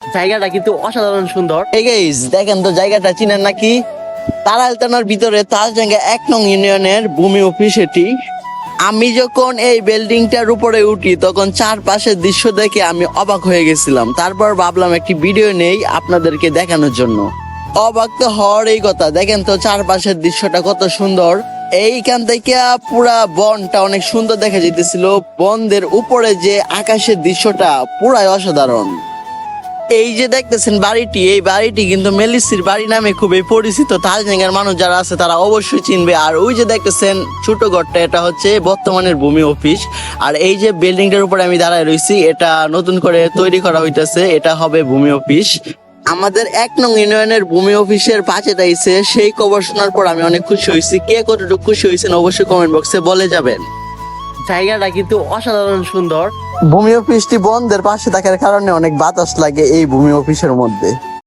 জায়গাটা কিন্তু অসাধারণ সুন্দর। এই গাইস দেখেন তো জায়গাটা চিনেন নাকি? তারাইল থানার ভিতরে তালজাঙ্গা 1 নং ইউনিয়নের ভূমি অফিস এটি। আমি যখন এই বিল্ডিংটার উপরে উঠি তখন চারপাশের দৃশ্য দেখে আমি অবাক হয়ে গেছিলাম। তারপর ভাবলাম একটি ভিডিও নেই আপনাদেরকে দেখানোর জন্য। অবাক তো হওয়ার এই কথা, দেখেন তো চারপাশের দৃশ্যটা কত সুন্দর। এইখান থেকে পুরা বনটা অনেক সুন্দর দেখা যাইতেছিল। বনদের উপরে যে আকাশের দৃশ্যটা পুরাই অসাধারণ। এই যে দেখতেছেন বাড়িটি, এই বাড়িটি কিন্তু মেলিসির বাড়ি নামে খুবই পরিচিত। তালজাঙ্গার মানুষ যারা আছে তারা অবশ্যই চিনবে। আর ওই যে দেখতেছেন ছোট ঘরটা, এটা হচ্ছে বর্তমানের ভূমি অফিস। আর এই যে বিল্ডিংটার উপরে আমি দাঁড়ায় রয়েছি, এটা নতুন করে তৈরি করা হইতেছে, এটা হবে ভূমি অফিস। আমাদের 1 নং ইউনিয়নের ভূমি অফিসের পাশে দাঁড়িয়েছে। সেই খবর শোনার পর আমি অনেক খুশি হয়েছি। কে কতটুকু খুশি হয়েছেন অবশ্যই কমেন্ট বক্সে বলে যাবেন। জায়গাটা কিন্তু অসাধারণ সুন্দর। ভূমি অফিসটি বন্ধের পাশে থাকার কারণে অনেক বাতাস লাগে এই ভূমি অফিসের মধ্যে।